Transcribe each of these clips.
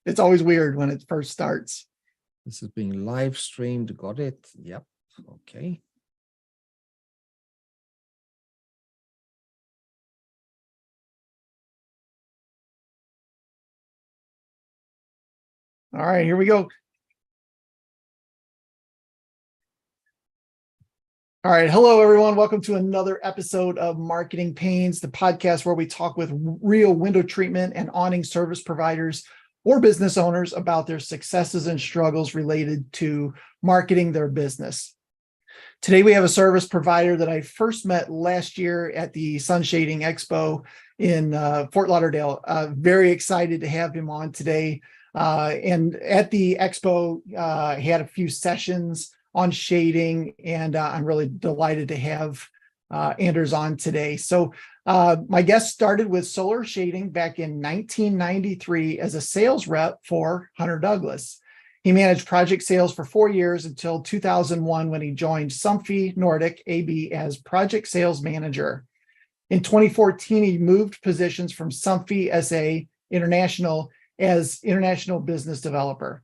It's always weird when it first starts. This is being live streamed. Got it. Yep. Okay. All right, here we go. All right. Hello, everyone. Welcome to another episode of Marketing Pains, the podcast where we talk with real window treatment and awning service providers or business owners about their successes and struggles related to marketing their business. Today, we have a service provider that I first met last year at the Sun Shading Expo in Fort Lauderdale. Very excited to have him on today. And at the expo, he had a few sessions on shading, and I'm really delighted to have Anders on today. So my guest started with solar shading back in 1993 as a sales rep for Hunter Douglas. He managed project sales for 4 years until 2001 when he joined Somfy Nordic AB as project sales manager. In 2014, he moved positions from Somfy SA International as international business developer.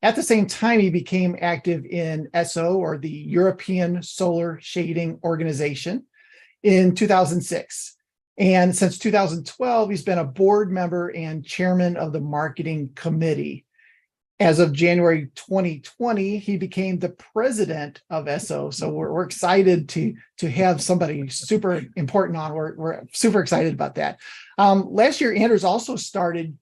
At the same time, he became active in ESO, or the European Solar Shading Organization, in 2006. And since 2012, he's been a board member and chairman of the marketing committee. As of January 2020, he became the president of ESO. So we're excited to have somebody super important on. We're super excited about that. Last year, Anders also started,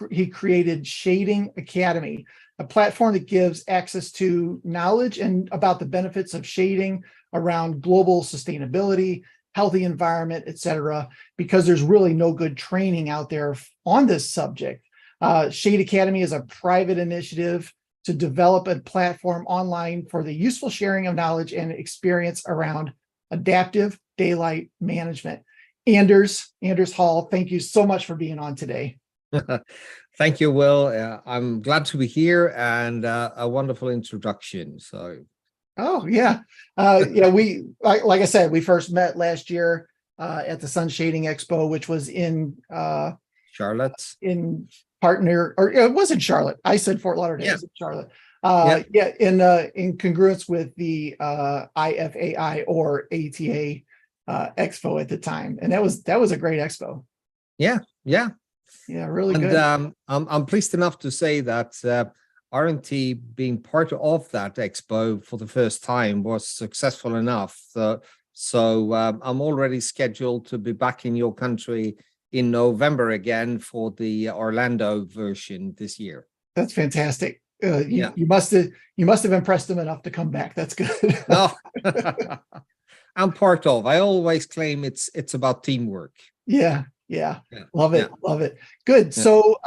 he created Shading Academy, a platform that gives access to knowledge and about the benefits of shading around global sustainability, healthy environment, et cetera, because there's really no good training out there on this subject. Shade Academy is a private initiative to develop a platform online for the useful sharing of knowledge and experience around adaptive daylight management. Anders Hall, thank you so much for being on today. Thank you, Will. I'm glad to be here, and a wonderful introduction. So, oh yeah, we like I said, we first met last year at the Sun Shading Expo, which was in Charlotte. In partner, or it wasn't Charlotte. I said Fort Lauderdale. Yeah. It was Charlotte. In congruence with the IFAI or ATA Expo at the time, and that was a great expo. Yeah, really good. And I'm pleased enough to say that R&T being part of that expo for the first time was successful enough. So I'm already scheduled to be back in your country in November again for the Orlando version this year. That's fantastic. You must have impressed them enough to come back. That's good. No, I'm part of. I always claim it's about teamwork. Yeah. Love it. Good. Yeah. So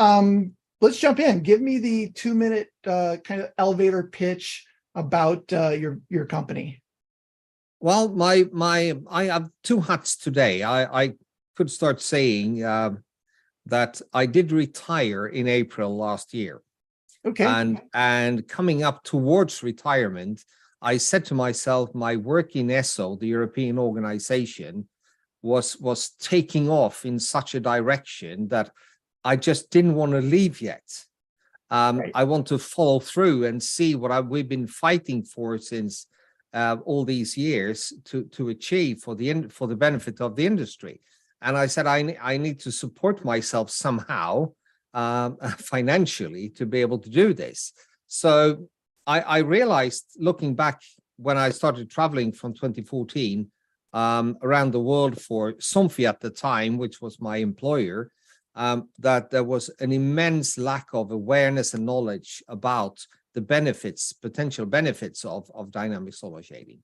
let's jump in. Give me the 2-minute kind of elevator pitch about your company. Well, I have two hats today. I could start saying that I did retire in April last year. Okay. And coming up towards retirement, I said to myself, my work in ESO, the European organization, was taking off in such a direction that I just didn't want to leave yet. Right. I want to follow through and see what we've been fighting for since all these years to achieve for the benefit of the industry. And I said, I need to support myself somehow financially to be able to do this. So I realized, looking back when I started traveling from 2014 around the world for Somfy at the time, which was my employer, that there was an immense lack of awareness and knowledge about the potential benefits of dynamic solar shading.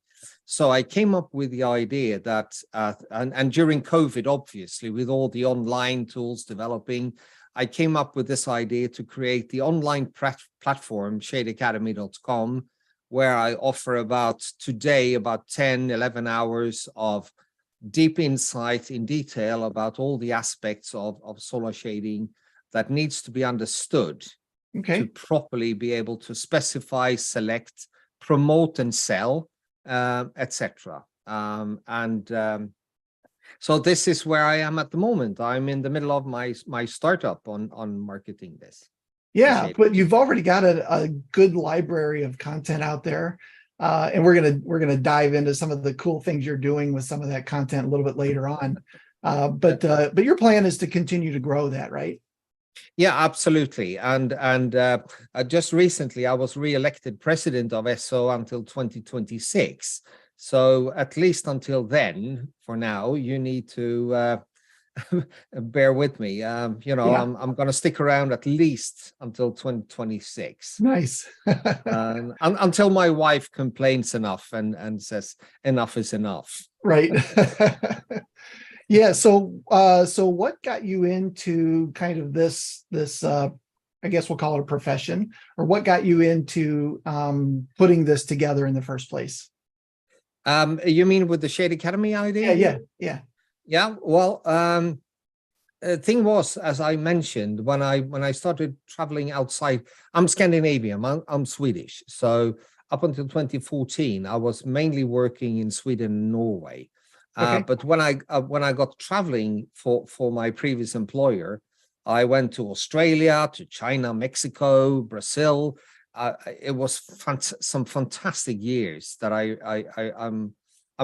So I came up with the idea that, and during COVID, obviously, with all the online tools developing, I came up with this idea to create the online platform, shadeacademy.com, where I offer about 10, 11 hours of deep insight in detail about all the aspects of solar shading that needs to be understood to properly be able to specify, select, promote, and sell, etc. So this is where I am at the moment. I'm in the middle of my startup on marketing this. Yeah, Appreciate it. but you've already got a good library of content out there. And we're gonna dive into some of the cool things you're doing with some of that content a little bit later on. But your plan is to continue to grow that, right? Yeah, absolutely. And just recently, I was re-elected president of ESSO until 2026. So at least until then, for now, you need to bear with me. Yeah, I'm going to stick around at least until 2026, nice. until my wife complains enough and says enough is enough. Right. Yeah. So what got you into kind of this I guess we'll call it a profession, or what got you into putting this together in the first place? You mean with the Shade Academy idea? Yeah. Yeah. Well, thing was, as I mentioned, when I started traveling outside, I'm Scandinavian, I'm Swedish. So up until 2014, I was mainly working in Sweden and Norway. Okay. But when I got traveling for my previous employer, I went to Australia, to China, Mexico, Brazil. It was some fantastic years that I'm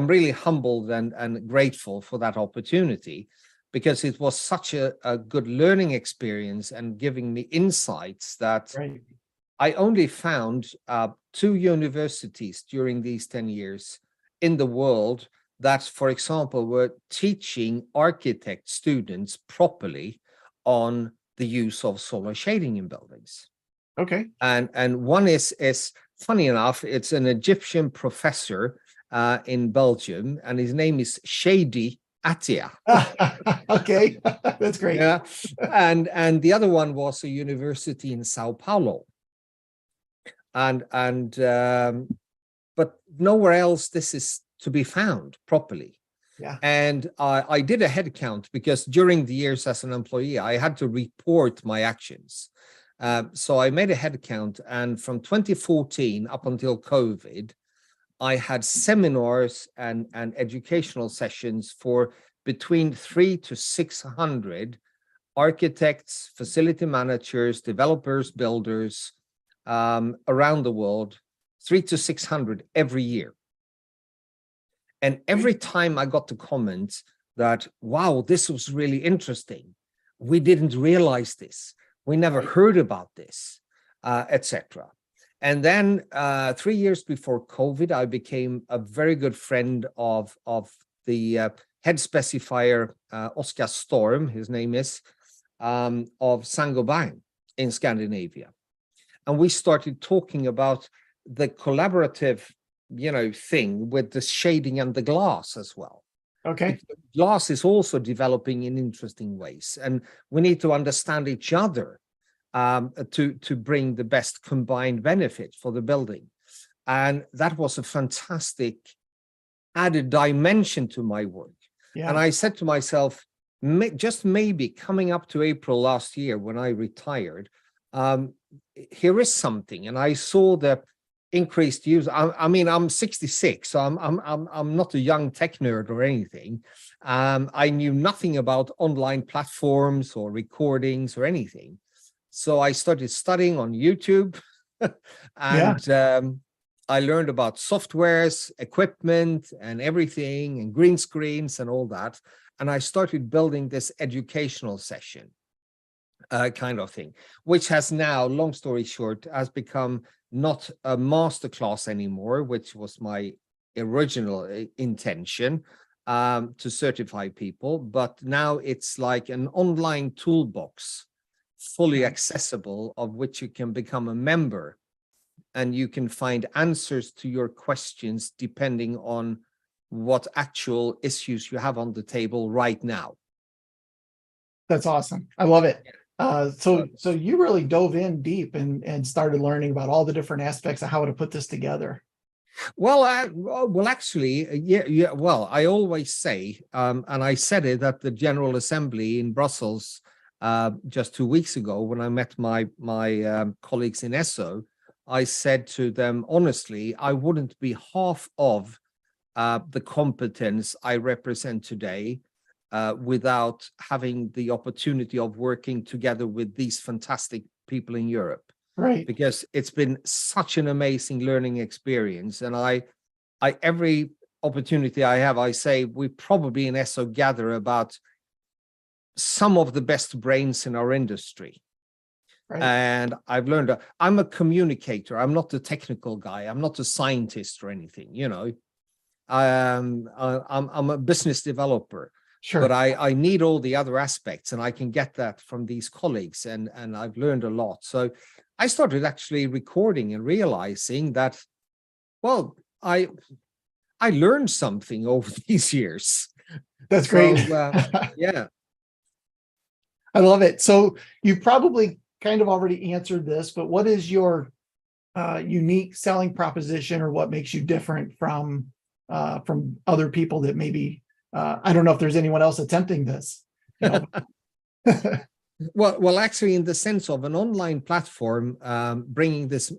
really humbled and grateful for that opportunity, because it was such a good learning experience and giving me insights that Right. I only found two universities during these 10 years in the world that, for example, were teaching architect students properly on the use of solar shading in buildings. Okay. And one is funny enough, it's an Egyptian professor in Belgium, and his name is Shady Atia. Okay. That's great. Yeah, and the other one was a university in Sao Paulo, and but nowhere else this is to be found properly. Yeah. And I did a head count, because during the years as an employee, I had to report my actions. So I made a head count, and from 2014 up until COVID, I had seminars and educational sessions for between 300 to 600 architects, facility managers, developers, builders around the world, 300 to 600 every year. And every time I got the comment that, wow, this was really interesting. We didn't realize this. We never heard about this, etc. And then 3 years before COVID, I became a very good friend of the head specifier, Oscar Storm, his name is, of Saint-Gobain in Scandinavia. And we started talking about the collaborative, thing with the shading and the glass as well. Okay. Glass is also developing in interesting ways, and we need to understand each other to bring the best combined benefit for the building. And that was a fantastic added dimension to my work. Yeah. And I said to myself, just maybe coming up to April last year when I retired, here is something. And I saw the increased use. I mean, I'm 66, so I'm not a young tech nerd or anything. I knew nothing about online platforms or recordings or anything. So I started studying on YouTube, and I learned about softwares, equipment, and everything, and green screens and all that. And I started building this educational session kind of thing, which has now, long story short, has become not a masterclass anymore, which was my original intention, to certify people. But now it's like an online toolbox, fully accessible, of which you can become a member, and you can find answers to your questions depending on what actual issues you have on the table right now. That's awesome. I love it. So you really dove in deep and started learning about all the different aspects of how to put this together. Well, actually, yeah. Well, I always say, and I said it at the General Assembly in Brussels just 2 weeks ago when I met my colleagues in ESSO. I said to them, honestly, I wouldn't be half of the competence I represent today without having the opportunity of working together with these fantastic people in Europe, Right. because it's been such an amazing learning experience. And I every opportunity I have, I say we probably in ESSO gather about some of the best brains in our industry. Right. And I've learned I'm a communicator. I'm not a technical guy. I'm not a scientist or anything, you know. I'm a business developer, but Sure. I need all the other aspects, and I can get that from these colleagues, and I've learned a lot. So I started actually recording and realizing that, well, I learned something over these years. That's So great. yeah. I love it. So you probably kind of already answered this, but what is your unique selling proposition, or what makes you different from other people that maybe I don't know if there's anyone else attempting this, you know? Well, actually, in the sense of an online platform, bringing this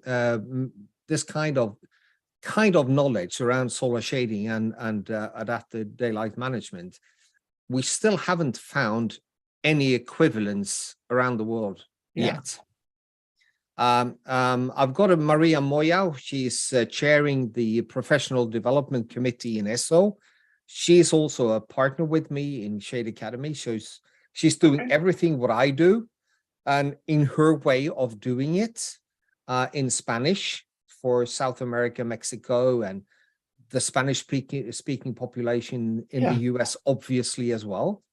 this kind of knowledge around solar shading and adaptive daylight management, we still haven't found any equivalents around the world yet. I've got a Maria Moya. She's chairing the professional development committee in ESSO. She's also a partner with me in Shade Academy. She's doing everything what I do, and in her way of doing it, in Spanish for South America, Mexico, and the Spanish speaking population in the US, obviously, as well.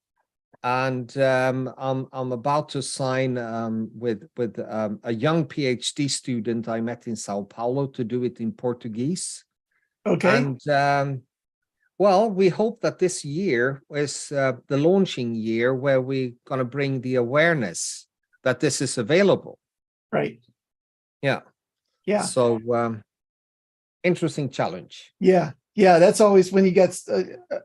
And I'm about to sign with a young PhD student I met in Sao Paulo to do it in Portuguese. Okay. And well, we hope that this year is the launching year where we're going to bring the awareness that this is available. Right. Yeah. Yeah. So interesting challenge. Yeah. Yeah. That's always when you get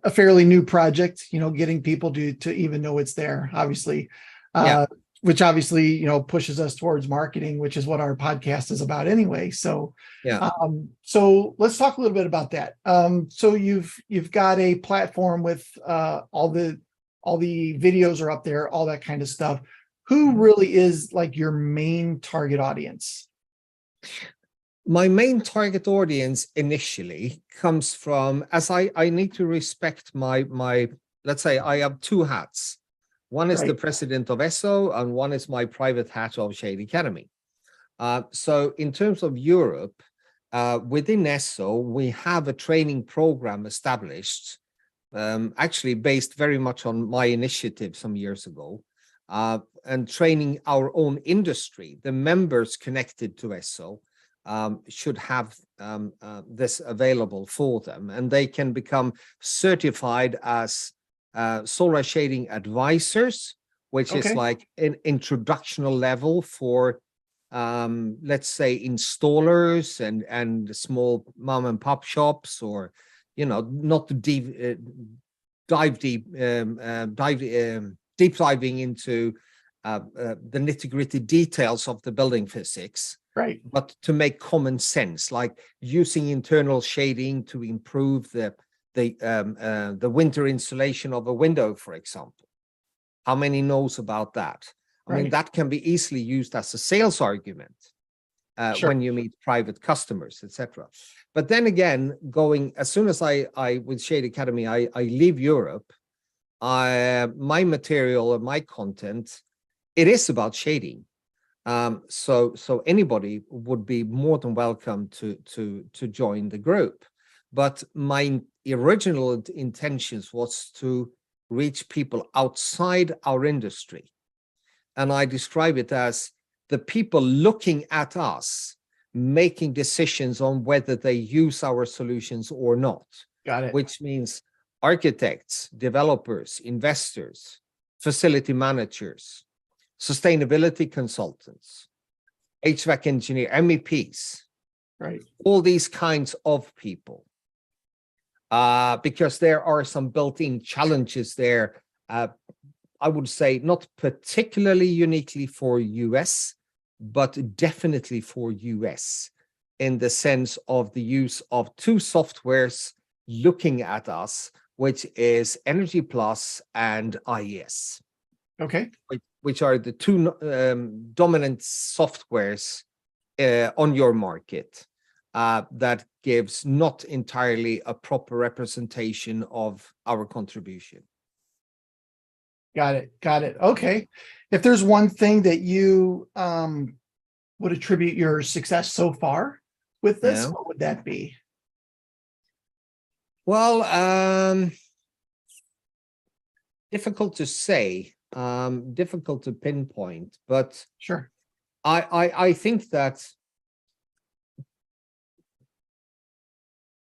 a fairly new project, you know, getting people to even know it's there, obviously. Which obviously, you know, pushes us towards marketing, which is what our podcast is about anyway. So, so let's talk a little bit about that. So you've got a platform with all the videos are up there, all that kind of stuff. Who really is like your main target audience? My main target audience initially comes from, as I need to respect my, let's say I have two hats. One is the president of ESSO, and one is my private hat of Shade Academy. So in terms of Europe, within ESSO, we have a training program established, actually based very much on my initiative some years ago, and training our own industry. The members connected to ESSO should have this available for them, and they can become certified as solar shading advisors, which is like an introductional level for let's say installers and small mom and pop shops, or you know, not to deep diving into the nitty-gritty details of the building physics, but to make common sense, like using internal shading to improve the winter insulation of a window, for example. How many knows about that? I mean, that can be easily used as a sales argument when you meet private customers, etc. But then again, as soon as I with Shade Academy, I leave Europe, my material and my content, it is about shading. So anybody would be more than welcome to join the group. But my original intentions was to reach people outside our industry. And I describe it as the people looking at us, making decisions on whether they use our solutions or not. Got it. Which means architects, developers, investors, facility managers, sustainability consultants, HVAC engineer, MEPs, all these kinds of people. Because there are some built-in challenges there, I would say not particularly uniquely for US, but definitely for US, in the sense of the use of two softwares looking at us, which is Energy Plus and IES. Okay. which are the two dominant softwares on your market that gives not entirely a proper representation of our contribution. Got it. Got it. Okay. If there's one thing that you would attribute your success so far with this, Yeah. what would that be? Well, difficult to say, difficult to pinpoint, but Sure. I think that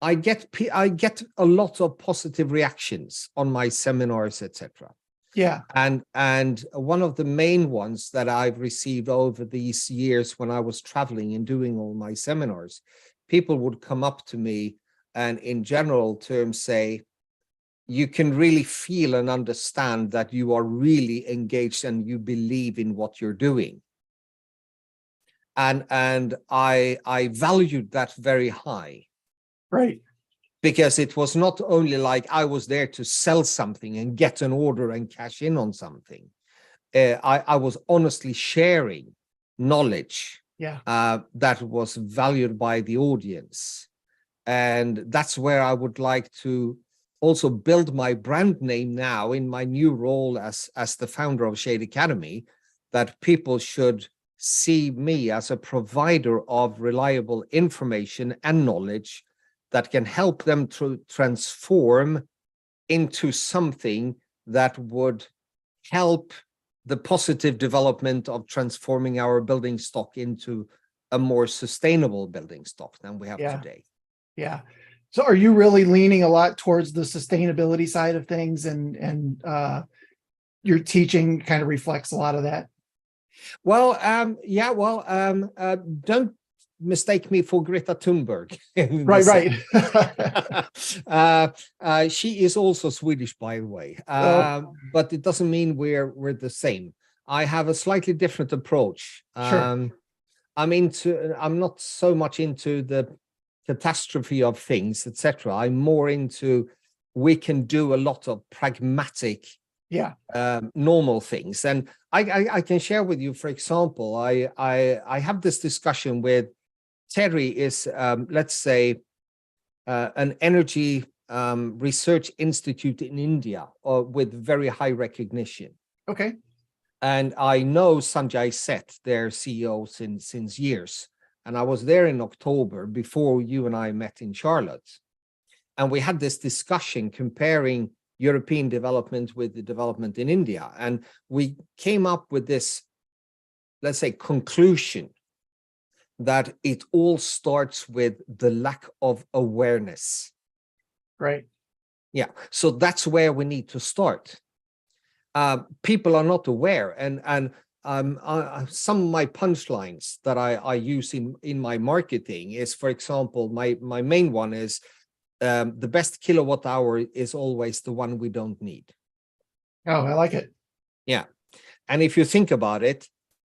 I get a lot of positive reactions on my seminars, etc. Yeah. And one of the main ones that I've received over these years when I was traveling and doing all my seminars, people would come up to me and in general terms say, you can really feel and understand that you are really engaged and you believe in what you're doing. And I valued that very high. Right. Because it was not only like I was there to sell something and get an order and cash in on something. I was honestly sharing knowledge that was valued by the audience. And that's where I would like to also build my brand name now in my new role as the founder of Shade Academy, that people should see me as a provider of reliable information and knowledge that can help them to transform into something that would help the positive development of transforming our building stock into a more sustainable building stock than we have today. Yeah. So are you really leaning a lot towards the sustainability side of things, and your teaching kind of reflects a lot of that? Well, don't mistake me for Greta Thunberg. Right. She is also Swedish, by the way, but it doesn't mean we're the same. I have a slightly different approach. Sure. I'm not so much into the catastrophe of things, etc. I'm more into we can do a lot of pragmatic, normal things. And I can share with you, for example, I have this discussion with Terry is, let's say, an energy research institute in India with very high recognition. Okay. And I know Sanjay Seth, their CEO, since years. And I was there in October before you and I met in Charlotte. And we had this discussion comparing European development with the development in India. And we came up with this, let's say, conclusion that it all starts with the lack of awareness. Right. Yeah. So that's where we need to start. People are not aware, and some of my punchlines that I use in my marketing is, for example, my main one is the best kilowatt hour is always the one we don't need. Oh, I like it. Yeah. And if you think about it,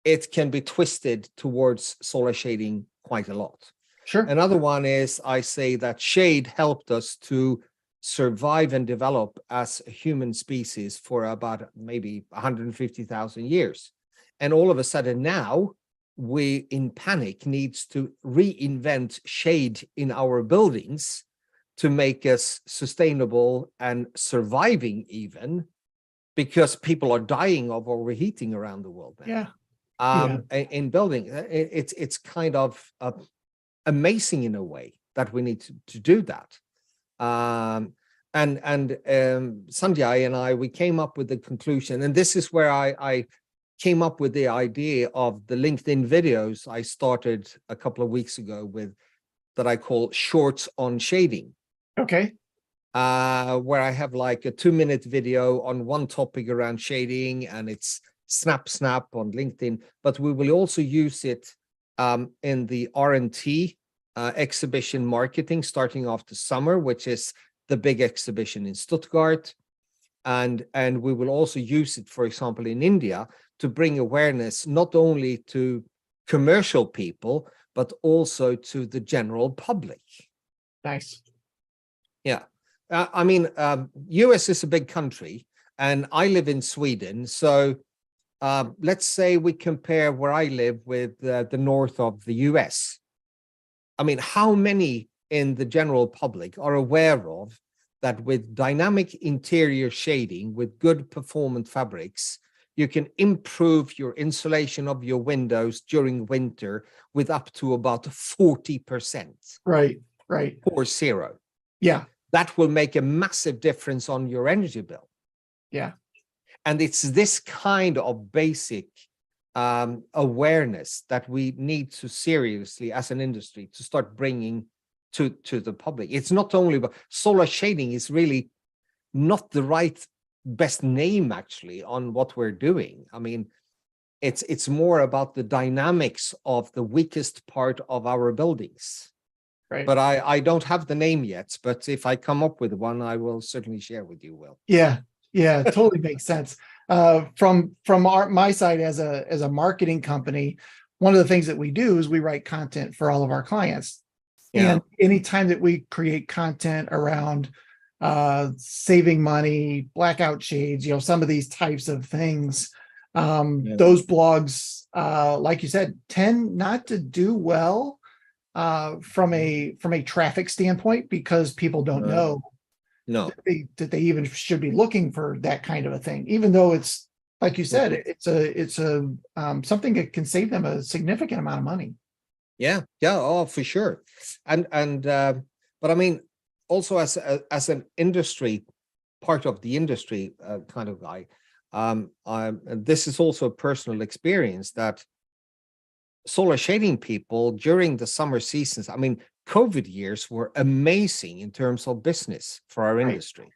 it can be twisted towards solar shading quite a lot. Sure. Another one is I say that shade helped us to survive and develop as a human species for about maybe 150,000 years. And all of a sudden now we in panic needs to reinvent shade in our buildings to make us sustainable and surviving, even because people are dying of overheating around the world now. Yeah. In building, it's kind of amazing in a way that we need to do that. And Sanjay and I, we came up with the conclusion, and this is where I came up with the idea of the LinkedIn videos I started a couple of weeks ago with, that I call shorts on shading. Okay. Where I have like a 2-minute video on one topic around shading, and it's snap on LinkedIn, but we will also use it in the R&T exhibition marketing starting after summer, which is the big exhibition in Stuttgart. And we will also use it, for example, in India to bring awareness not only to commercial people, but also to the general public. Nice. Yeah. US is a big country, and I live in Sweden. So let's say we compare where I live with the north of the US. I mean, how many in the general public are aware of that with dynamic interior shading, with good performant fabrics, you can improve your insulation of your windows during winter with up to about 40%. Right. Right. 40. Yeah. That will make a massive difference on your energy bill. Yeah. And it's this kind of basic awareness that we need to seriously, as an industry, to start bringing to the public. It's not only about solar shading is really not the right best name actually on what we're doing. I mean, it's more about the dynamics of the weakest part of our buildings. Right. But I don't have the name yet, but if I come up with one, I will certainly share with you, Will. Yeah. Yeah. Totally makes sense. From my side as a marketing company, one of the things that we do is we write content for all of our clients. Yeah. And anytime that we create content around saving money, blackout shades, some of these types of things, those blogs, like you said, tend not to do well from a traffic standpoint, because people don't know that they even should be looking for that kind of a thing, even though it's, like you said, it's a something that can save them a significant amount of money. Yeah, oh, for sure. And but I mean, also as an industry, part of the industry kind of guy, this is also a personal experience that solar shading people during the summer seasons, I mean, COVID years were amazing in terms of business for our industry.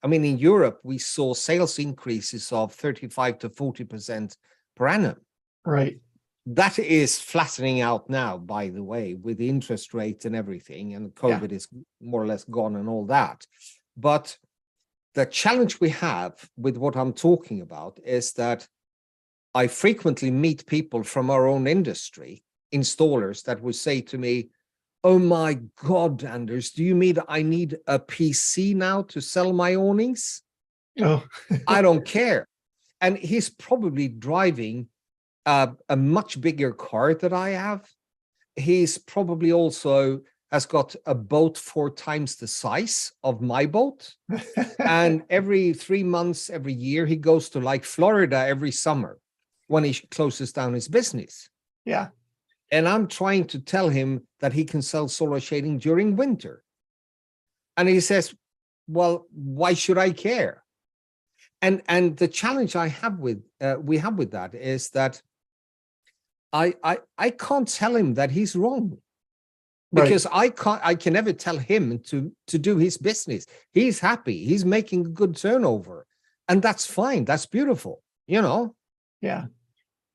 I mean, in Europe, we saw sales increases of 35 to 40% per annum. Right. That is flattening out now, by the way, with the interest rates and everything, and COVID is more or less gone and all that. But the challenge we have with what I'm talking about is that I frequently meet people from our own industry, installers, that would say to me, "Oh my God, Anders, do you mean I need a PC now to sell my awnings?" Oh, I don't care. And he's probably driving a much bigger car that I have. He's probably also has got a boat 4 times the size of my boat. And every 3 months, every year, he goes to like Florida every summer when he closes down his business. Yeah. And I'm trying to tell him that he can sell solar shading during winter. And he says, well, why should I care? And the challenge I have with we have with that is that I can't tell him that he's wrong, because I can never tell him to do his business. He's happy, he's making a good turnover, and that's fine, that's beautiful, Yeah.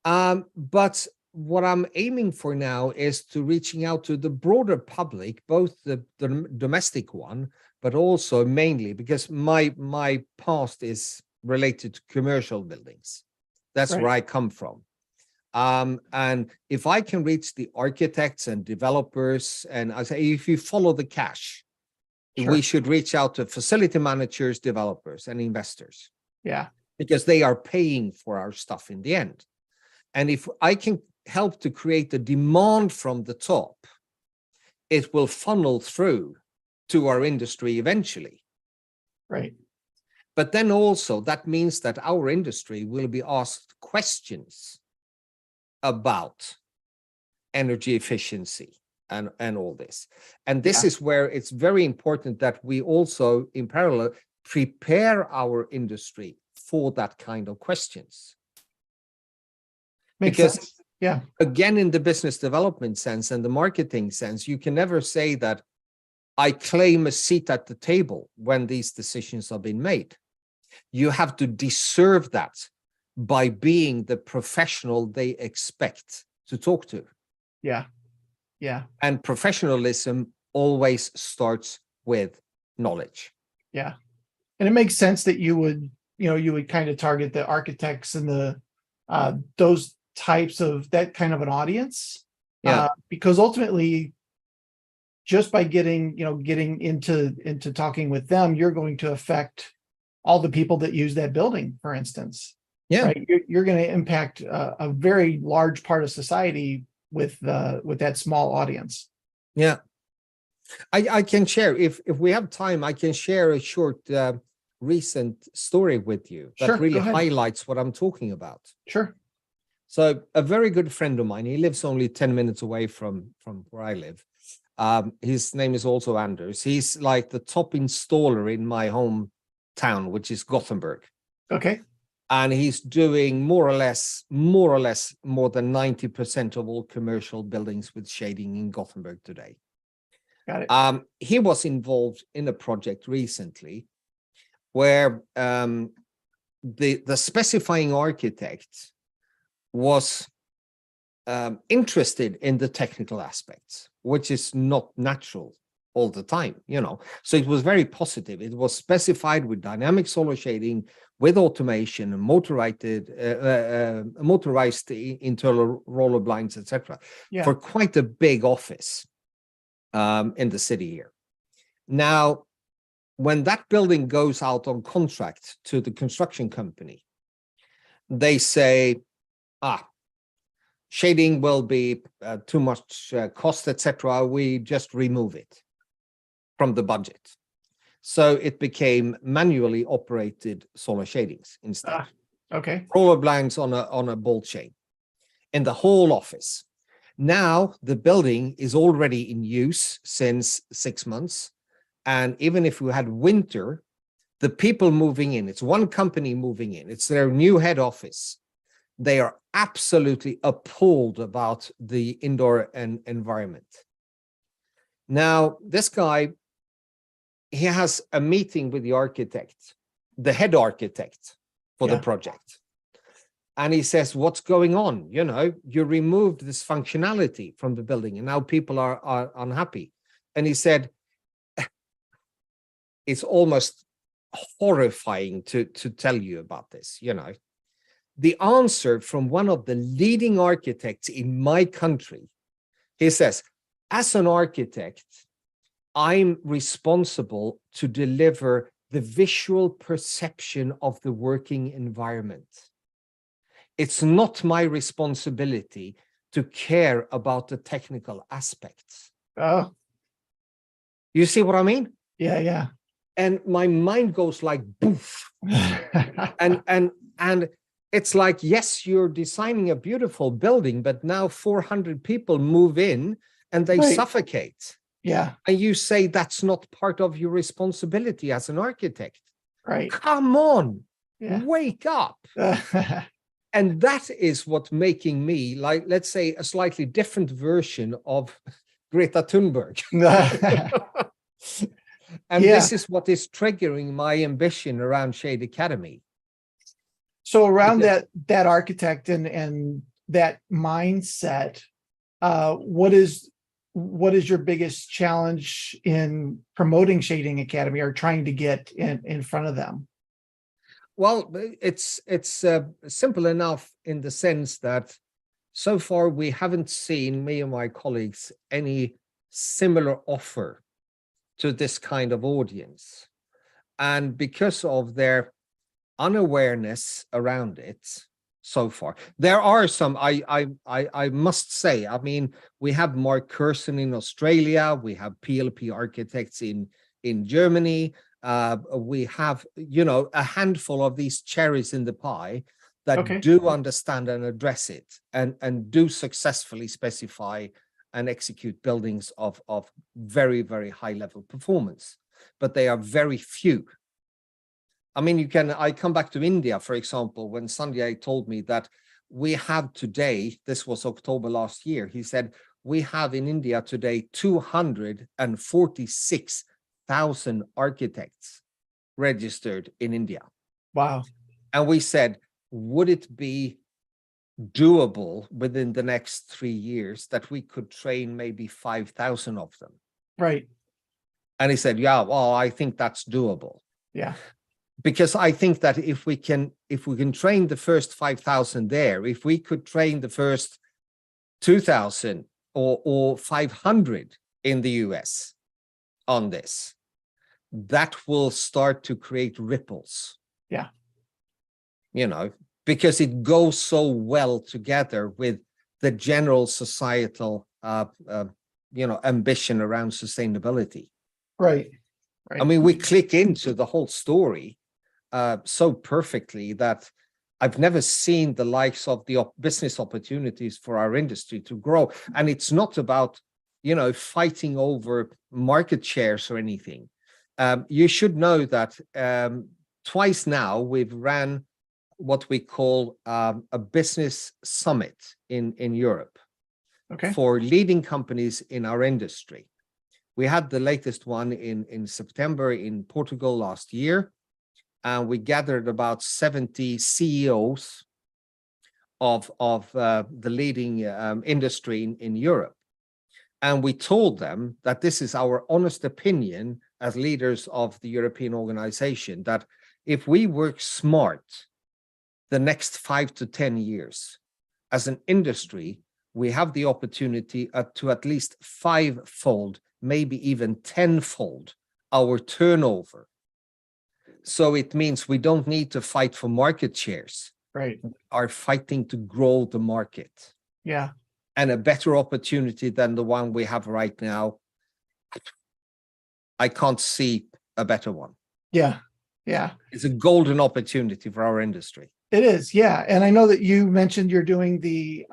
But what I'm aiming for now is to reaching out to the broader public, both the domestic one, but also mainly because my past is related to commercial buildings. That's where I come from. And if I can reach the architects and developers, and I say, if you follow the cash, we should reach out to facility managers, developers, and investors. Yeah. Because they are paying for our stuff in the end. And if I can help to create a demand from the top, it will funnel through to our industry eventually. Right. But then also that means that our industry will be asked questions about energy efficiency and all this. And this is where it's very important that we also, in parallel, prepare our industry for that kind of questions. Makes because sense. Yeah. Again, in the business development sense and the marketing sense, you can never say that I claim a seat at the table when these decisions are being made. You have to deserve that by being the professional they expect to talk to. Yeah. Yeah. And professionalism always starts with knowledge. Yeah. And it makes sense that you would kind of target the architects and the those types of that kind of an audience. Because ultimately, just by getting into talking with them, you're going to affect all the people that use that building, for instance. Yeah. Right. You're going to impact a very large part of society with that small audience. Yeah. I can share, if we have time, I can share a short recent story with you that Sure, really go ahead. highlights what I'm talking about. Sure. So a very good friend of mine, he lives only 10 minutes away from where I live. His name is also Anders. He's like the top installer in my hometown, which is Gothenburg. Okay. And he's doing more or less more than 90% of all commercial buildings with shading in Gothenburg today. Got it. He was involved in a project recently where the specifying architect was interested in the technical aspects, which is not natural all the time, you know. So it was very positive. It was specified with dynamic solar shading, with automation and motorized internal roller blinds, etc. Yeah. For quite a big office in the city here. Now, when that building goes out on contract to the construction company, they say, shading will be too much cost, etc. We just remove it from the budget. So it became manually operated solar shadings instead. Okay. Roller blinds on a bolt chain in the whole office. Now the building is already in use since 6 months. And even if we had winter, the people moving in, it's one company moving in, it's their new head office. They are absolutely appalled about the indoor environment. Now, this guy, he has a meeting with the architect, the head architect for the project. And he says, what's going on? You know, you removed this functionality from the building and now people are unhappy. And he said, it's almost horrifying to tell you about this, you know. The answer from one of the leading architects in my country, he says, as an architect, I'm responsible to deliver the visual perception of the working environment. It's not my responsibility to care about the technical aspects. Oh, you see what I mean? Yeah, yeah. And my mind goes like poof. and it's like, yes, you're designing a beautiful building, but now 400 people move in and they suffocate. Yeah. And you say that's not part of your responsibility as an architect. Right. Come on, wake up. And that is what making me, like, let's say, a slightly different version of Greta Thunberg. And this is what is triggering my ambition around Shade Academy. So around that architect and that mindset, what is your biggest challenge in promoting Shading Academy or trying to get in front of them? Well, it's simple enough in the sense that so far we haven't seen, me and my colleagues, any similar offer to this kind of audience. And because of their unawareness around it so far, there are some, I must say, I mean, we have Mark Curson in Australia, we have PLP architects in Germany, we have, you know, a handful of these cherries in the pie that do understand and address it and do successfully specify and execute buildings of very, very high level performance, but they are very few. I mean, I come back to India, for example, when Sanjay told me that we have today, this was October last year, he said, we have in India today 246,000 architects registered in India. Wow. And we said, would it be doable within the next 3 years that we could train maybe 5,000 of them? Right. And he said, yeah, well, I think that's doable. Yeah. Because I think that if we can train the first 5,000 there, if we could train the first 2,000 or 500 in the US on this, that will start to create ripples. Yeah. You know, because it goes so well together with the general societal, ambition around sustainability. Right. I mean, we click into the whole story so perfectly that I've never seen the likes of the business opportunities for our industry to grow. And it's not about, fighting over market shares or anything. You should know that twice now we've ran what we call a business summit in Europe for leading companies in our industry. We had the latest one in September in Portugal last year, and we gathered about 70 CEOs of the leading industry in Europe. And we told them that this is our honest opinion as leaders of the European organization, that if we work smart the next 5 to 10 years as an industry, we have the opportunity to at least 5-fold, maybe even 10-fold our turnover. So it means we don't need to fight for market shares. Right. We are fighting to grow the market. Yeah. And a better opportunity than the one we have right now, I can't see a better one. Yeah. Yeah. It's a golden opportunity for our industry. It is. Yeah. And I know that you mentioned you're doing the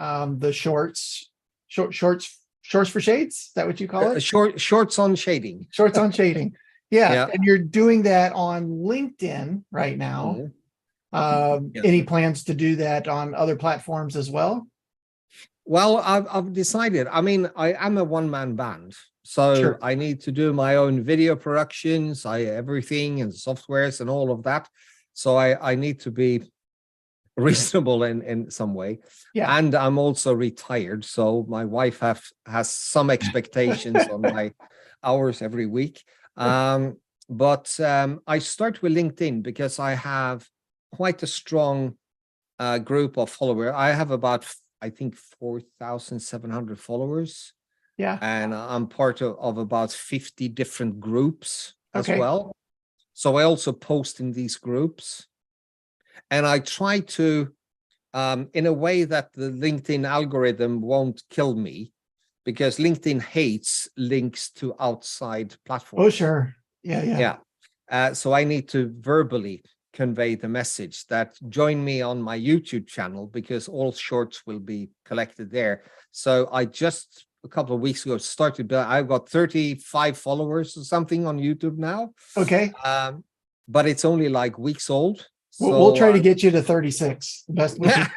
shorts for shades. Is that what you call it? Shorts on shading. Shorts on shading. Yeah. And you're doing that on LinkedIn right now. Any plans to do that on other platforms as well? Well, I've decided. I mean, I am a one-man band, so I need to do my own video productions, everything and softwares and all of that. So I need to be reasonable in some way. Yeah. And I'm also retired, so my wife has some expectations on my hours every week. But I start with LinkedIn because I have quite a strong group of followers. I have about, I think, 4,700 followers. Yeah. And I'm part of about 50 different groups as well. So I also post in these groups. And I try to, in a way that the LinkedIn algorithm won't kill me, because LinkedIn hates links to outside platforms. Oh, sure. Yeah. So I need to verbally convey the message that join me on my YouTube channel, because all shorts will be collected there. So I just a couple of weeks ago started, I've got 35 followers or something on YouTube now. Okay. But it's only like weeks old. We'll try to get you to 36. Best we can.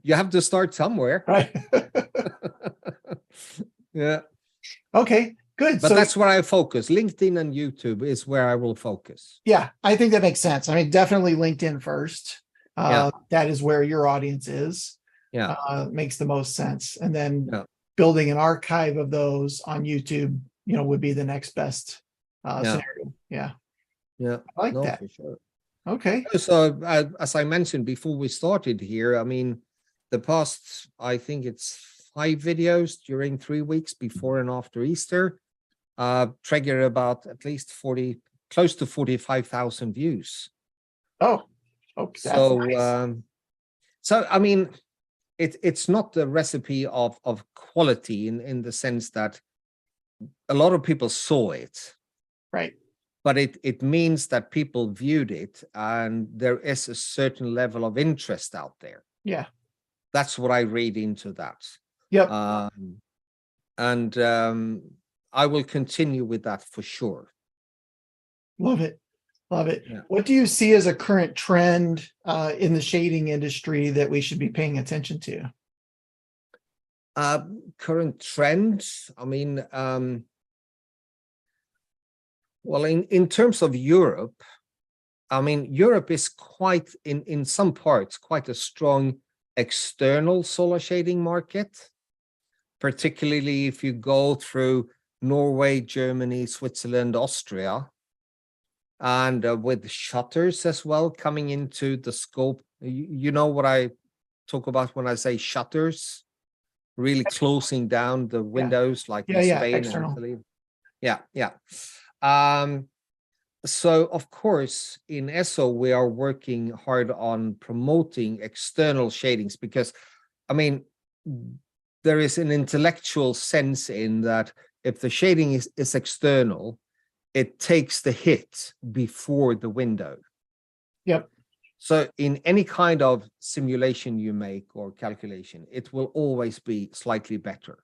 You have to start somewhere. Right. Yeah. Okay. Good. But that's where I focus. LinkedIn and YouTube is where I will focus. Yeah, I think that makes sense. I mean, definitely LinkedIn first. That is where your audience is. Yeah. Makes the most sense. And then building an archive of those on YouTube, would be the next best scenario. Yeah. Yeah. I like that. For sure. Okay. So as I mentioned before we started here, I mean, the past, I think it's 5 videos during 3 weeks before and after Easter, trigger about at least close to 45,000 views. Oh, okay. So, nice. So I mean, it's not the recipe of quality in the sense that a lot of people saw it, right? But it means that people viewed it, and there is a certain level of interest out there. Yeah, that's what I read into that. Yep. And I will continue with that for sure. Love it. Love it. Yeah. What do you see as a current trend in the shading industry that we should be paying attention to? Current trends, I mean, well, in terms of Europe, I mean, Europe is quite, in some parts, quite a strong external solar shading market, particularly if you go through Norway, Germany, Switzerland, Austria, and with shutters as well coming into the scope. You know what I talk about when I say shutters, really closing down the windows like in Spain and Italy. Yeah. Um, so of course, in ESSO, we are working hard on promoting external shadings because, I mean, there is an intellectual sense in that if the shading is external, it takes the hit before the window. Yep. So in any kind of simulation you make or calculation, it will always be slightly better.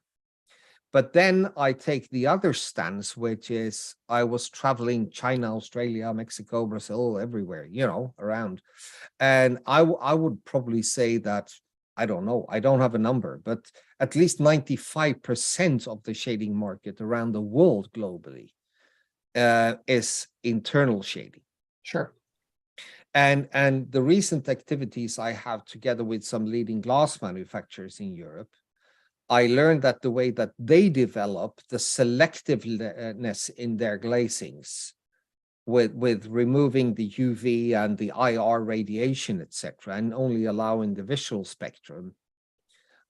But then I take the other stance, which is I was traveling China, Australia, Mexico, Brazil, everywhere, around. And I would probably say that, I don't know, I don't have a number, but at least 95% of the shading market around the world globally is internal shading. Sure. And the recent activities I have together with some leading glass manufacturers in Europe, I learned that the way that they develop the selectiveness in their glazings with removing the UV and the IR radiation, etc., and only allowing the visual spectrum,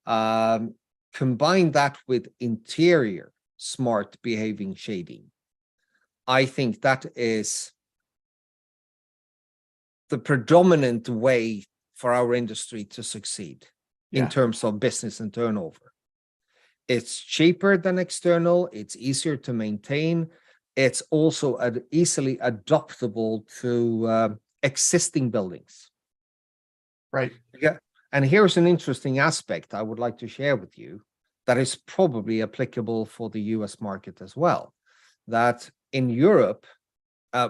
combine that with interior smart behaving shading. I think that is the predominant way for our industry to succeed in terms of business and turnover. It's cheaper than external. It's easier to maintain. It's also easily adaptable to existing buildings. Right. Yeah. And here's an interesting aspect I would like to share with you that is probably applicable for the US market as well. That in Europe,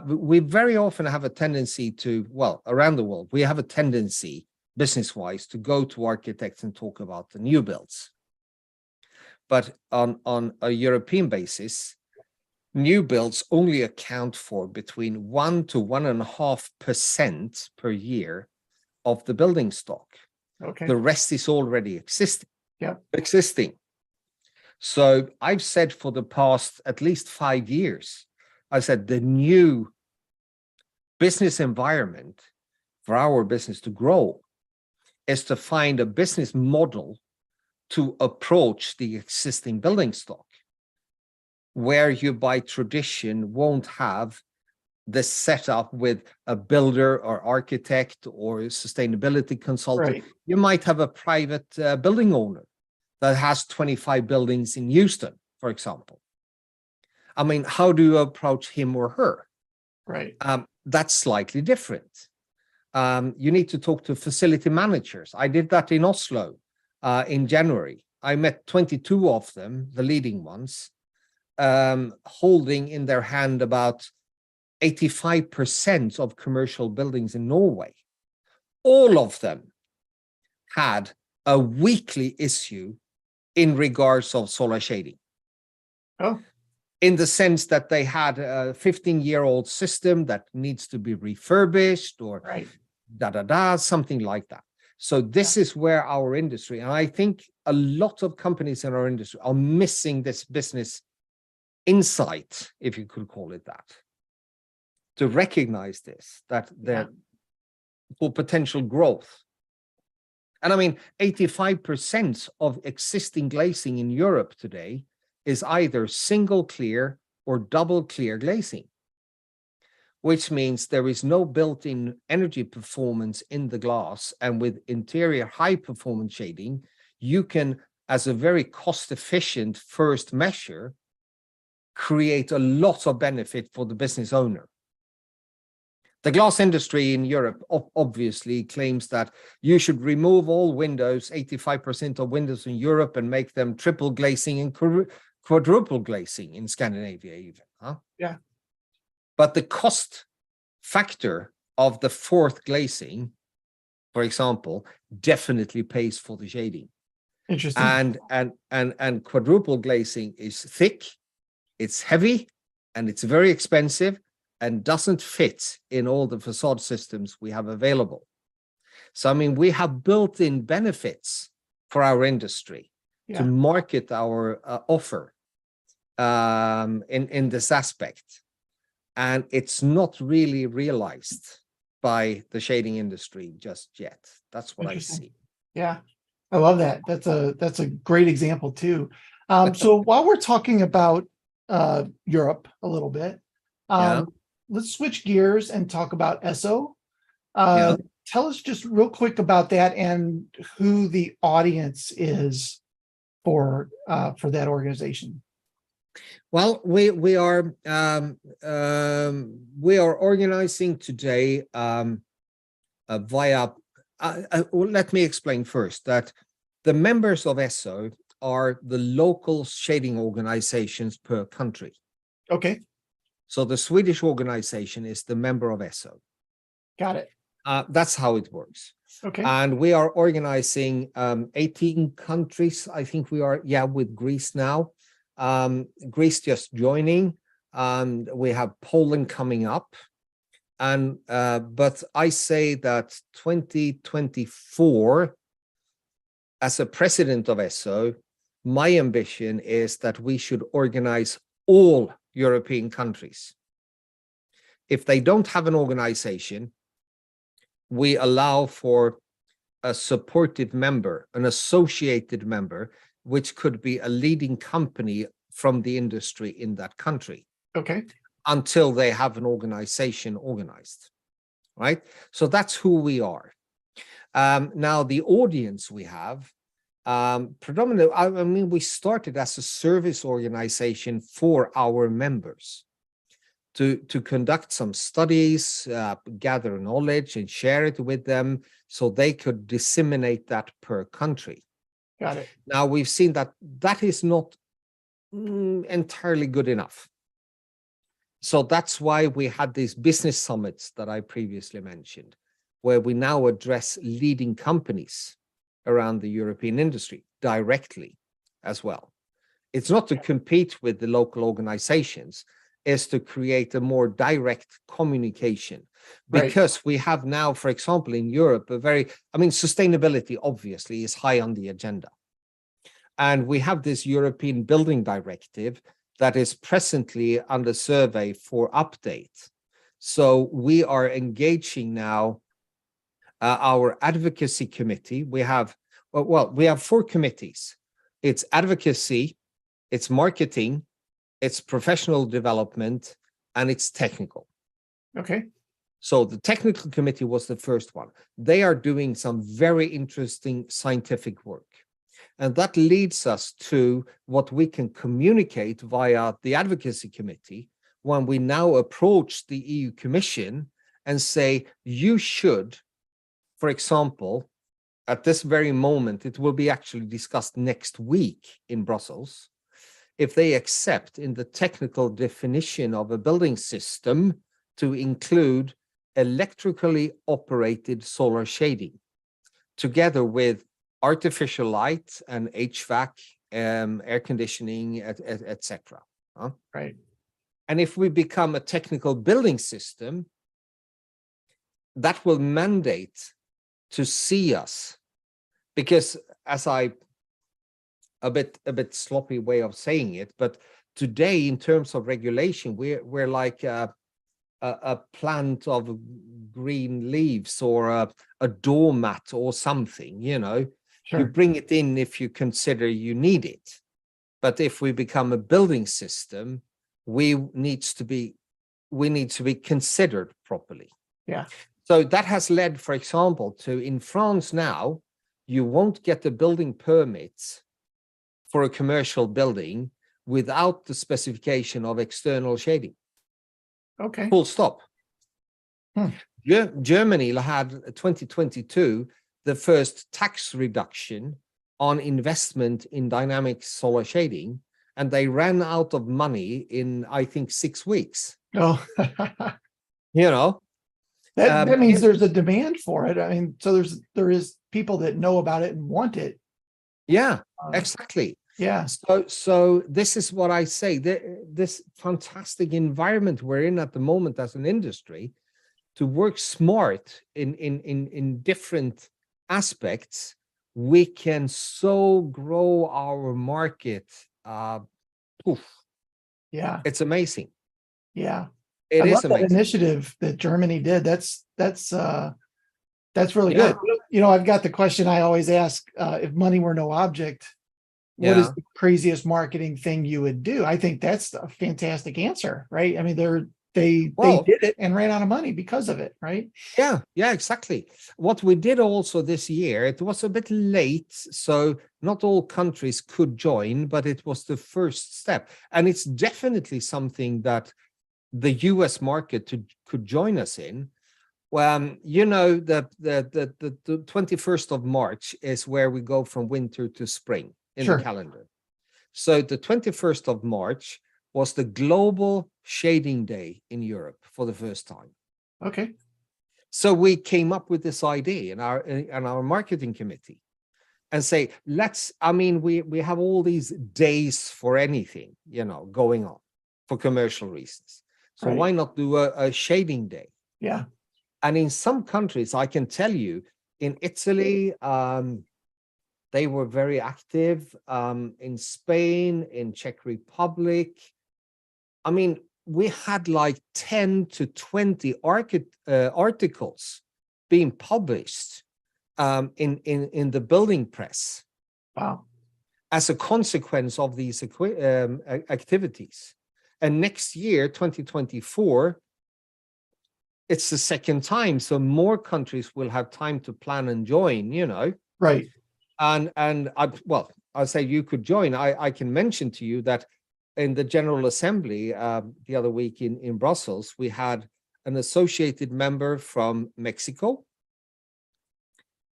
we very often have a tendency to, well, around the world, we have a tendency business-wise to go to architects and talk about the new builds. But on a European basis, new builds only account for between 1 to 1.5% per year of the building stock. Okay. The rest is already existing. Yeah. Existing. So I've said for the past at least 5 years, I said the new business environment for our business to grow is to find a business model to approach the existing building stock, where you by tradition won't have the setup with a builder or architect or sustainability consultant. Right. You might have a private building owner that has 25 buildings in Houston, for example. I mean, how do you approach him or her? Right. That's slightly different. You need to talk to facility managers. I did that in Oslo in January. I met 22 of them, the leading ones, holding in their hand about 85% of commercial buildings in Norway. All of them had a weekly issue in regards of solar shading. Oh. In the sense that they had a 15-year-old system that needs to be refurbished or something like that. So this is where our industry, and I think a lot of companies in our industry are missing this business insight, if you could call it that, to recognize this, that for potential growth. And I mean, 85% of existing glazing in Europe today is either single clear or double clear glazing, which means there is no built-in energy performance in the glass. And with interior high performance shading, you can, as a very cost-efficient first measure, create a lot of benefit for the business owner. The glass industry in Europe obviously claims that you should remove all windows, 85% of windows in Europe, and make them triple glazing and quadruple glazing in Scandinavia even. Yeah. But the cost factor of the fourth glazing, for example, definitely pays for the shading. Interesting. And quadruple glazing is thick, it's heavy, and it's very expensive, and doesn't fit in all the facade systems we have available. So, I mean, we have built-in benefits for our industry to market our offer in this aspect. And it's not really realized by the shading industry just yet. That's what I see. Yeah, I love that. That's a great example too. So while we're talking about Europe a little bit. Yeah. Let's switch gears and talk about ESSO. Yeah. Tell us just real quick about that and who the audience is for that organization. Well, we are organizing today via. Well, let me explain first that the members of ESSO are the local shading organizations per country. Okay, So the Swedish organization is the member of ESSO. got it. That's how it works. Okay, And we are organizing 18 countries. I think we are, with Greece now. Greece just joining. We have Poland coming up. And but I say that 2024, as a president of ESSO, my ambition is that we should organize all European countries. If they don't have an organization, we allow for a supportive member, an associated member, which could be a leading company from the industry in that country. okay, Until they have an organization organized, right? So that's who we are. Now, the audience we have, predominantly, I mean, we started as a service organization for our members to conduct some studies, gather knowledge and share it with them so they could disseminate that per country. got it. Now, we've seen that that is not entirely good enough. So that's why we had these business summits that I previously mentioned, where we now address leading companies around the European industry directly as well. It's not to compete with the local organizations, it's to create a more direct communication. Because we have now, for example, in Europe, sustainability obviously is high on the agenda. And we have this European Building Directive that is presently under survey for update. So we are engaging now our advocacy committee. We have 4 committees. It's advocacy, it's marketing, it's professional development, and it's technical. Okay, So the technical committee was the first one. They are doing some very interesting scientific work. And that leads us to what we can communicate via the advocacy committee when we now approach the EU Commission and say, you should, for example, at this very moment, it will be actually discussed next week in Brussels, if they accept in the technical definition of a building system to include electrically operated solar shading, together with artificial light and HVAC, air conditioning, etc. right. And if we become a technical building system, that will mandate to see us, because as a bit sloppy way of saying it, but today in terms of regulation, we're like a plant of green leaves or a doormat or something, Sure. You bring it in if you consider you need it. But if we become a building system, we need to be considered properly. Yeah. So that has led, for example, to in France now, you won't get a building permit for a commercial building without the specification of external shading. Okay. Full stop. Germany had 2022 the first tax reduction on investment in dynamic solar shading, and they ran out of money in, I think, 6 weeks. Oh, that means there's a demand for it. I mean, so there is people that know about it and want it. Yeah, exactly. Yeah. So this is what I say. This fantastic environment we're in at the moment as an industry, to work smart in different aspects, we can so grow our market. Yeah. It's amazing. Yeah. It I is love that amazing. initiative that Germany did. That's really good. I've got the question I always ask, if money were no object, what is Yeah. the craziest marketing thing you would do? I think that's a fantastic answer, right? I mean, they Well, did it and ran out of money because of it, right? yeah, exactly. What we did also this year, it was a bit late, so not all countries could join, but it was the first step. And it's definitely something that the US market could join us in. Well, you know, the 21st of March is where we go from winter to spring in the Sure. calendar. So the 21st of March was the global shading day in Europe for the first time. Okay. So we came up with this idea in our marketing committee and say, we have all these days for anything, going on for commercial reasons. So Right. why not do a shading day? Yeah. And in some countries, I can tell you, in Italy, they were very active. In Spain, in Czech Republic, I mean, we had like 10 to 20 articles being published in the building press Wow. as a consequence of these activities. And next year, 2024, it's the second time. So more countries will have time to plan and join, Right. And I'll say you could join. I can mention to you that in the General Assembly the other week in Brussels, we had an associated member from Mexico.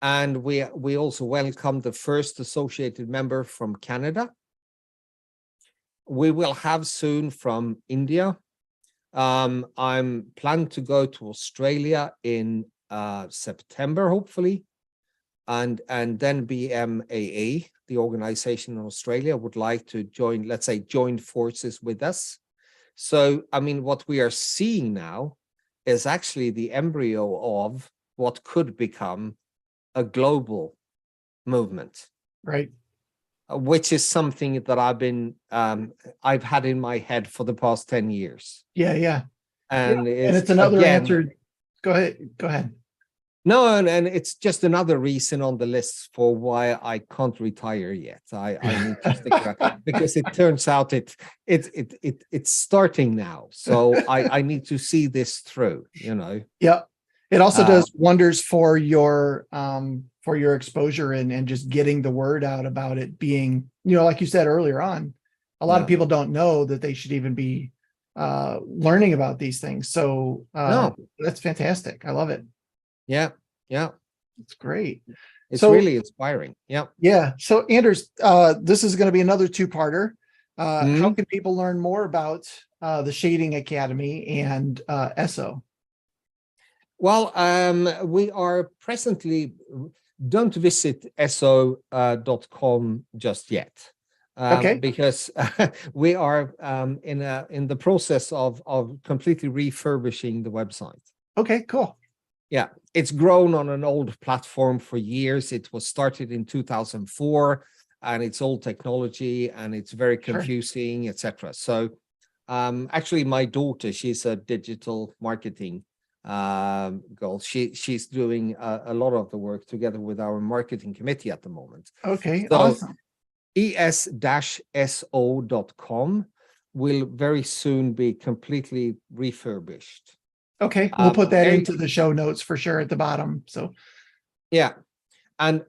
And we also welcomed the first associated member from Canada. We will have soon from India. I'm planning to go to Australia in September, hopefully. And then BMAA, the organization in Australia, would like to join forces with us. So, I mean, what we are seeing now is actually the embryo of what could become a global movement. Right. Which is something that I've had in my head for the past 10 years. Yeah. Yeah. And it's another answer. Go ahead. No, and it's just another reason on the list for why I can't retire yet. I need to stick around because it turns out it's starting now. So I need to see this through, Yeah. It also does wonders for your exposure and just getting the word out about it being, like you said earlier on, a lot of people don't know that they should even be learning about these things. So that's fantastic. I love it. Yeah. It's great. It's really inspiring. Yeah. Yeah. So Anders, this is going to be another two-parter. How can people learn more about the Shading Academy and ESSO? Well, we are presently, don't visit eso.com just yet. Okay. Because we are in the process of completely refurbishing the website. Okay, cool. Yeah, it's grown on an old platform for years. It was started in 2004, and it's old technology, and it's very confusing, etc. So, actually, my daughter, she's a digital marketing girl. She's doing a lot of the work together with our marketing committee at the moment. Okay, so, awesome. es-so.com will very soon be completely refurbished. Okay, we'll put that into the show notes for sure at the bottom. So yeah, and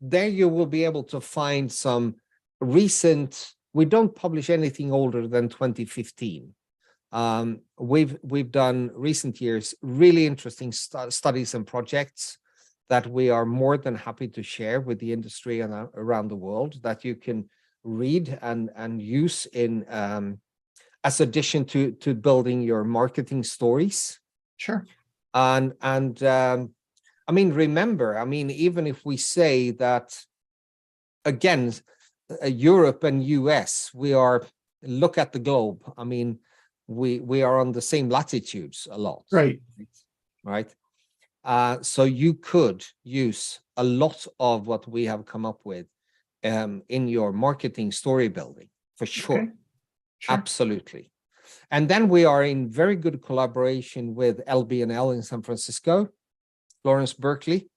there you will be able to find some recent. We don't publish anything older than 2015. We've done recent years really interesting studies and projects that we are more than happy to share with the industry and around the world that you can read and use in as addition to building your marketing stories. Sure. And I mean, remember, even if we say that, again, Europe and US, look at the globe. I mean, we are on the same latitudes a lot. Right. So you could use a lot of what we have come up with in your marketing story building, for sure. Okay. Sure. Absolutely. And then we are in very good collaboration with LB&L in San Francisco, Lawrence Berkeley,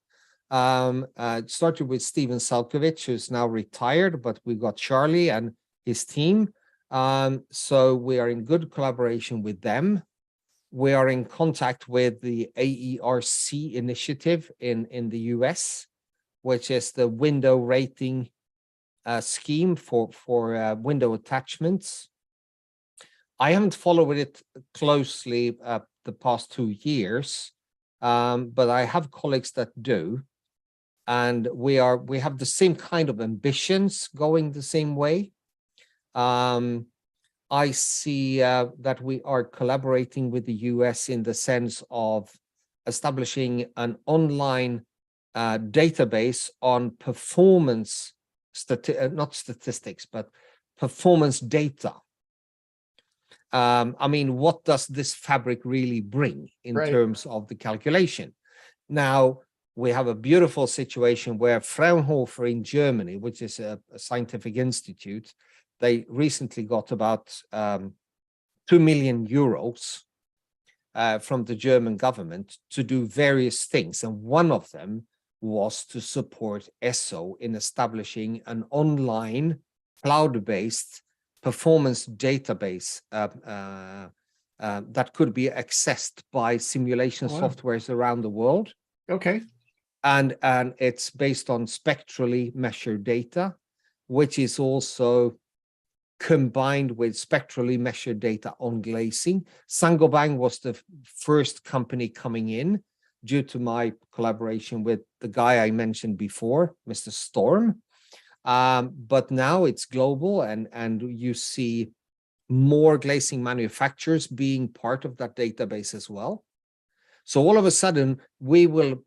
It started with Steven Salkovich, who's now retired, but we got Charlie and his team. So we are in good collaboration with them. We are in contact with the AERC initiative in the US, which is the window rating scheme for window attachments. I haven't followed it closely the past 2 years, but I have colleagues that do, and we have the same kind of ambitions going the same way. I see that we are collaborating with the US in the sense of establishing an online database on performance, not statistics, but performance data. I mean, what does this fabric really bring in terms of the calculation? Now, we have a beautiful situation where Fraunhofer in Germany, which is a scientific institute, they recently got about 2 million euros from the German government to do various things. And one of them was to support ESSO in establishing an online cloud-based performance database that could be accessed by simulation softwares around the world. Okay. And it's based on spectrally measured data, which is also combined with spectrally measured data on glazing. Saint-Gobain was the first company coming in due to my collaboration with the guy I mentioned before, Mr. Storm. But now it's global, and you see more glazing manufacturers being part of that database as well. So all of a sudden, we will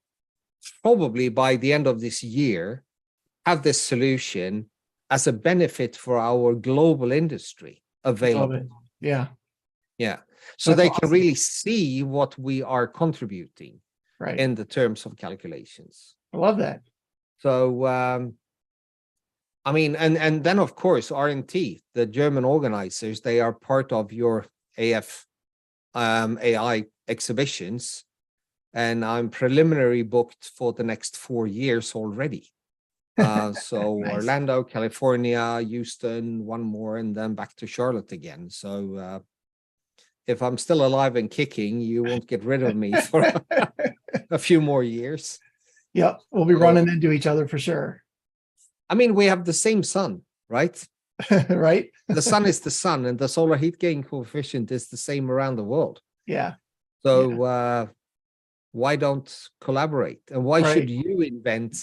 probably by the end of this year have this solution as a benefit for our global industry available. Yeah. So they can really see what we are contributing in the terms of calculations. I love that. So I mean, and then of course R&T, the German organizers, they are part of your AF AI exhibitions, and I'm preliminary booked for the next 4 years already. So nice. Orlando, California, Houston, one more, and then back to Charlotte again. So if I'm still alive and kicking, you won't get rid of me for a few more years. Yep, we'll be running into each other for sure. I mean, we have the same sun, right? Right. The sun is the sun, and the solar heat gain coefficient is the same around the world. Yeah. So why don't collaborate? And why should you invent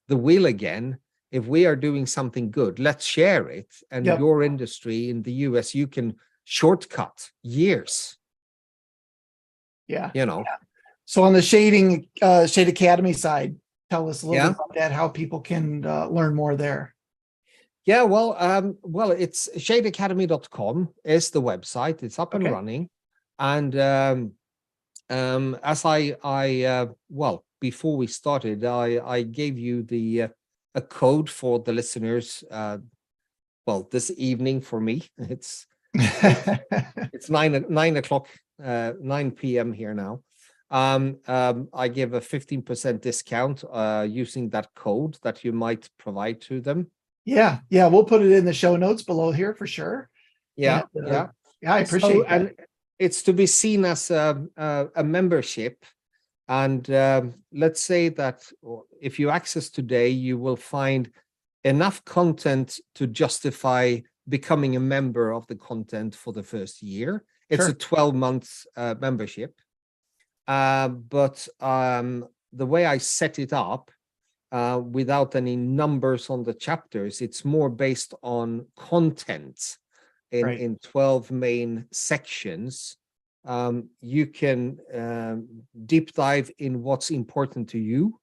the wheel again? If we are doing something good, let's share it. And your industry in the US, you can shortcut years. Yeah. You know. So on the Shade Academy side, tell us a little bit about that, how people can learn more there. Yeah, well, it's shadeacademy.com is the website. It's up and running. And as before we started, I gave you a code for the listeners. This evening for me, it's 9 p.m. here now. I give a 15% discount using that code that you might provide to them. Yeah, we'll put it in the show notes below here for sure. Yeah, I appreciate that. And it's to be seen as a membership. And let's say that if you access today, you will find enough content to justify becoming a member of the content for the first year. It's a 12-month membership. But the way I set it up, without any numbers on the chapters, it's more based on content in 12 main sections. You can deep dive in what's important to you.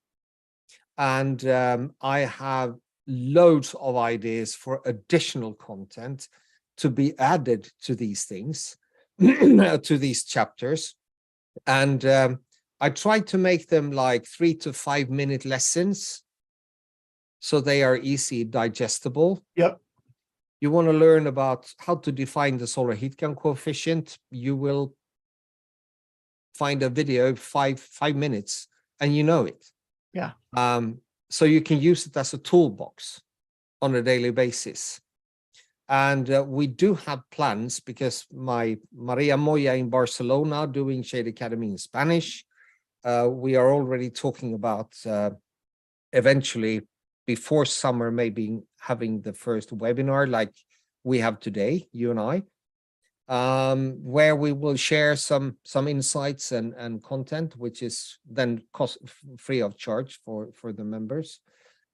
And I have loads of ideas for additional content to be added to these things, to these chapters. And I try to make them like 3 to 5 minute lessons so they are easy digestible. Yep. You want to learn about how to define the solar heat gain coefficient, you will find a video 5 minutes and you know it. Yeah. So you can use it as a toolbox on a daily basis. And we do have plans, because my Maria Moya in Barcelona doing Shade Academy in Spanish. We are already talking about eventually before summer, maybe having the first webinar like we have today, you and I, where we will share some insights and content, which is then cost free of charge for the members.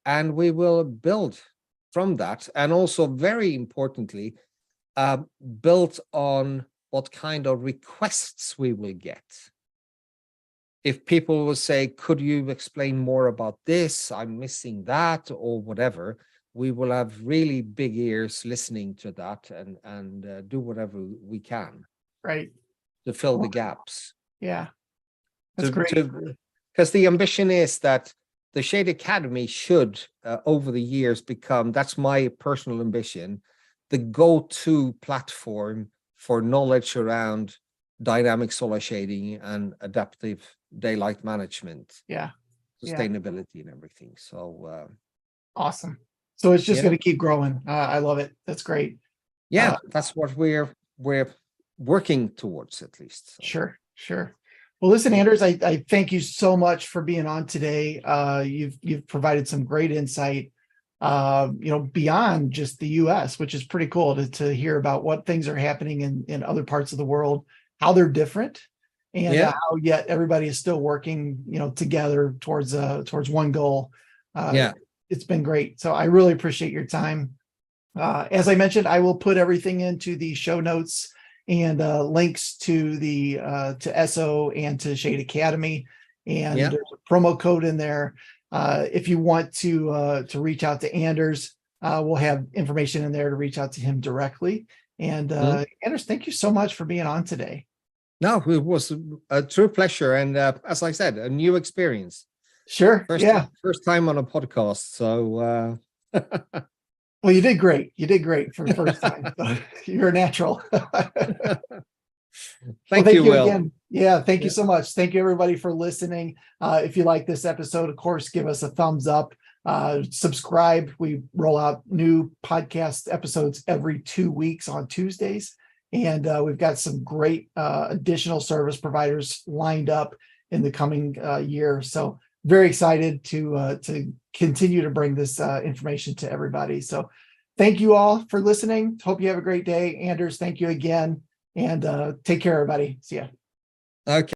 And we will build from that, and also very importantly, built on what kind of requests we will get. If people will say, could you explain more about this? I'm missing that, or whatever. We will have really big ears listening to that, and do whatever we can. Right. To fill the gaps. Yeah. That's great. Because the ambition is that the Shade Academy should, over the years, become, that's my personal ambition, the go-to platform for knowledge around dynamic solar shading and adaptive daylight management. Yeah. Sustainability and everything. So awesome. So it's just going to keep growing. I love it. That's great. Yeah, that's what we're working towards, at least. So. Sure. Well, listen, Anders, I thank you so much for being on today. You've provided some great insight, beyond just the US, which is pretty cool to hear about what things are happening in other parts of the world, how they're different, and how yet everybody is still working, together towards one goal. It's been great. So I really appreciate your time. As I mentioned, I will put everything into the show notes and links to the to ESSO and to Shade Academy, and there's a promo code in there. If you want to reach out to Anders, we'll have information in there to reach out to him directly. And Anders, thank you so much for being on today. No, it was a true pleasure, and as I said, a new experience. Sure. First time on a podcast. So well, you did great. You did great for the first time. You're a natural. Thank you, Will. Again. Yeah, thank you so much. Thank you, everybody, for listening. If you like this episode, of course, give us a thumbs up. Subscribe. We roll out new podcast episodes every 2 weeks on Tuesdays. And we've got some great additional service providers lined up in the coming year. So very excited to continue to bring this information to everybody. So thank you all for listening. Hope you have a great day. Anders, thank you again. And take care, everybody. See ya. Okay.